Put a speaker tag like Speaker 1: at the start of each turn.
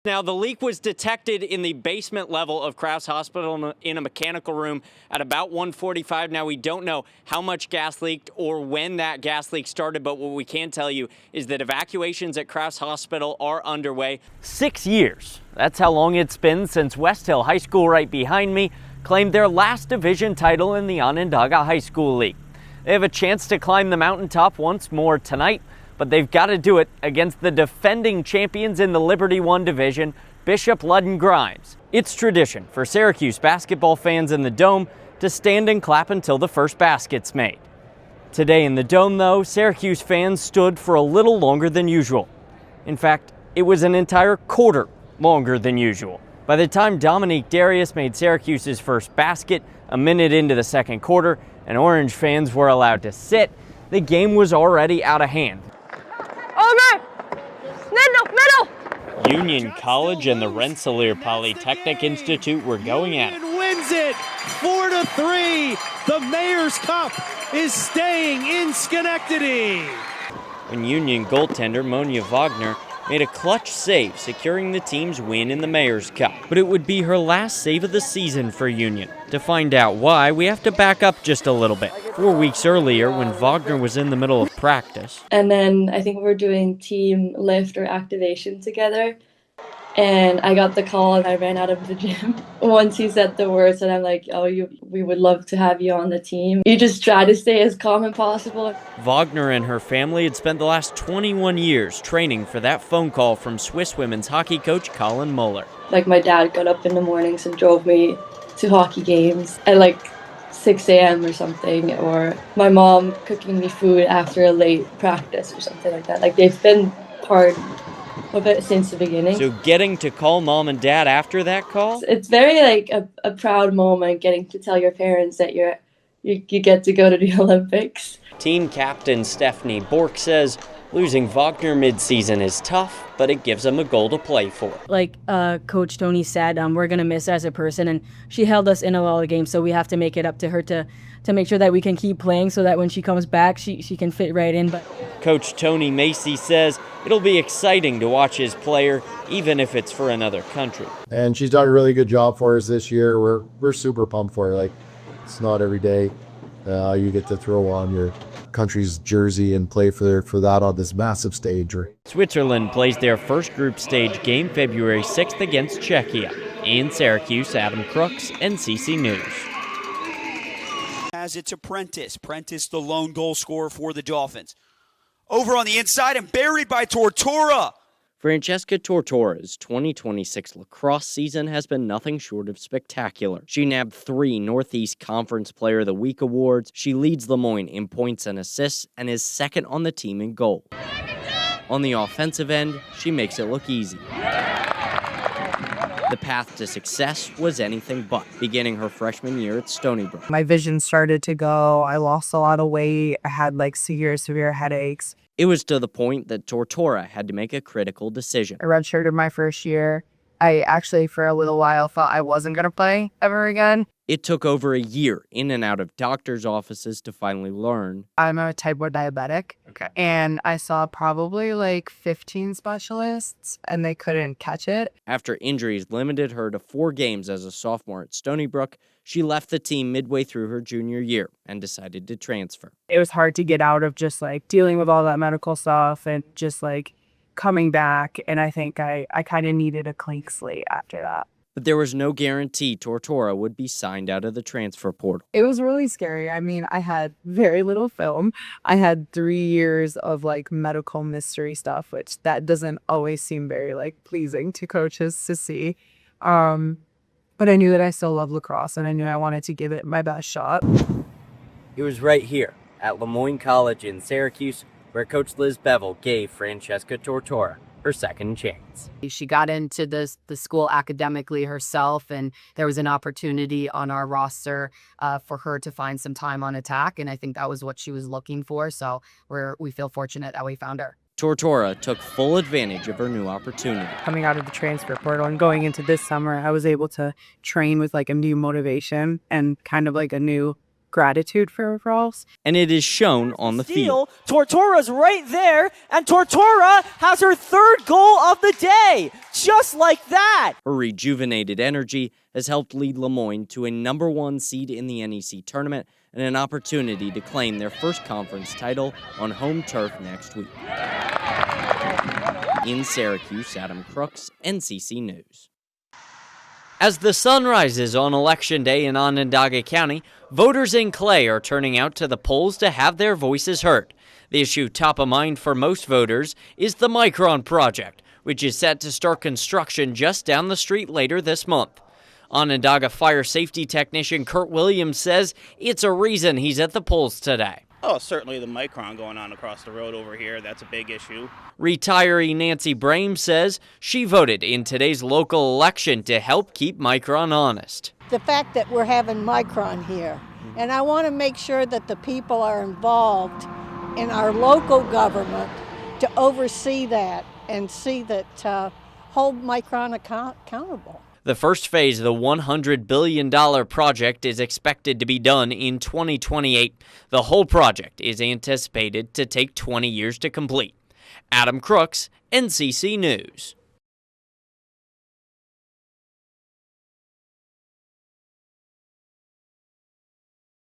Speaker 1: Now, the leak was detected in the basement level of Crooks Hospital in a mechanical room at about 1:45. Now, we don't know how much gas leaked or when that gas leak started, but what we can tell you is that evacuations at Crooks Hospital are underway. 6 years. That's how long it's been since West Hill High School, right behind me, claimed their last division title in the Onondaga High School League. They have a chance to climb the mountaintop once more tonight, but they've got to do it against the defending champions in the Liberty One division, Bishop Ludden Grimes. It's tradition for Syracuse basketball fans in the Dome to stand and clap until the first basket's made. Today in the Dome, though, Syracuse fans stood for a little longer than usual. In fact, it was an entire quarter longer than usual. By the time Dominique Darius made Syracuse's first basket a minute into the second quarter and Orange fans were allowed to sit, the game was already out of hand.
Speaker 2: Over! Middle!
Speaker 1: Union College and the Rensselaer Polytechnic Institute were going at it.
Speaker 3: Wins it 4-3. The Mayor's Cup is staying in Schenectady.
Speaker 1: When Union goaltender Monia Wagner made a clutch save, securing the team's win in the Mayor's Cup. But it would be her last save of the season for Union. To find out why, we have to back up just a little bit. 4 weeks earlier, when Wagner was in the middle of practice.
Speaker 4: And then I think we were doing team lift or activation together. And I got the call and I ran out of the gym. Once he said the words, and I'm like, oh, we would love to have you on the team. You just try to stay as calm as possible.
Speaker 1: Wagner and her family had spent the last 21 years training for that phone call from Swiss women's hockey coach Colin Muller.
Speaker 4: Like my dad got up in the mornings and drove me to hockey games at like 6 a.m. or something, or my mom cooking me food after a late practice or something like that. Like they've been part of it since the beginning.
Speaker 1: So getting to call mom and dad after that call?
Speaker 4: It's very like a proud moment getting to tell your parents that you get to go to the Olympics.
Speaker 1: Team captain Stephanie Bork says losing Wagner midseason is tough, but it gives them a goal to play for.
Speaker 5: Like Coach Tony said, we're going to miss her as a person, and she held us in a lot of games, so we have to make it up to her to make sure that we can keep playing so that when she comes back, she can fit right in. But
Speaker 1: Coach Tony Macy says it'll be exciting to watch his player, even if it's for another country.
Speaker 6: And she's done a really good job for us this year. We're super pumped for her. Like, it's not every day you get to throw on your country's jersey and play for that on this massive stage.
Speaker 1: Switzerland plays their first group stage game February 6th against Czechia. In Syracuse, Adam Crooks, NCC News.
Speaker 7: As its apprentice. Prentice, the lone goal scorer for the Dolphins. Over on the inside and buried by Tortora.
Speaker 1: Francesca Tortora's 2026 lacrosse season has been nothing short of spectacular. She nabbed 3 Northeast Conference Player of the Week awards. She leads Lemoyne in points and assists and is second on the team in goal. On the offensive end, she makes it look easy. The path to success was anything but, beginning her freshman year at Stony Brook.
Speaker 8: My vision started to go. I lost a lot of weight. I had severe headaches.
Speaker 1: It was to the point that Tortora had to make a critical decision.
Speaker 8: I redshirted my first year. I actually, for a little while, thought I wasn't going to play ever again.
Speaker 1: It took over a year in and out of doctors' offices to finally learn.
Speaker 8: I'm a type 1 diabetic.
Speaker 1: Okay.
Speaker 8: And I saw probably 15 specialists, and they couldn't catch it.
Speaker 1: After injuries limited her to 4 games as a sophomore at Stony Brook, she left the team midway through her junior year and decided to transfer.
Speaker 8: It was hard to get out of just dealing with all that medical stuff and just coming back. And I think I kind of needed a clean slate after that.
Speaker 1: But there was no guarantee Tortora would be signed out of the transfer portal.
Speaker 8: It was really scary. I mean, I had very little film. I had 3 years of medical mystery stuff, which that doesn't always seem very pleasing to coaches to see. But I knew that I still love lacrosse, and I knew I wanted to give it my best shot.
Speaker 1: It was right here at Lemoyne College in Syracuse where Coach Liz Bevel gave Francesca Tortora her second chance.
Speaker 9: She got into the school academically herself, and there was an opportunity on our roster for her to find some time on attack, and I think that was what she was looking for, so we feel fortunate that we found her.
Speaker 1: Tortora took full advantage of her new opportunity.
Speaker 8: Coming out of the transfer portal and going into this summer, I was able to train with a new motivation and kind of a new gratitude for Ross.
Speaker 1: And it is shown on the field.
Speaker 2: Tortora's right there, and Tortora has her third goal of the day, just like that.
Speaker 1: Her rejuvenated energy has helped lead Lemoyne to a #1 seed in the NEC tournament and an opportunity to claim their first conference title on home turf next week. In Syracuse, Adam Crooks, NCC News. As the sun rises on Election Day in Onondaga County, voters in Clay are turning out to the polls to have their voices heard. The issue top of mind for most voters is the Micron project, which is set to start construction just down the street later this month. Onondaga Fire Safety Technician Kurt Williams says it's a reason he's at the polls today.
Speaker 10: Oh, certainly the Micron going on across the road over here, that's a big issue.
Speaker 1: Retiree Nancy Brame says she voted in today's local election to help keep Micron honest.
Speaker 11: The fact that we're having Micron here, and I want to make sure that the people are involved in our local government to oversee that and see that hold Micron accountable.
Speaker 1: The first phase of the $100 billion project is expected to be done in 2028. The whole project is anticipated to take 20 years to complete. Adam Crooks, NCC News.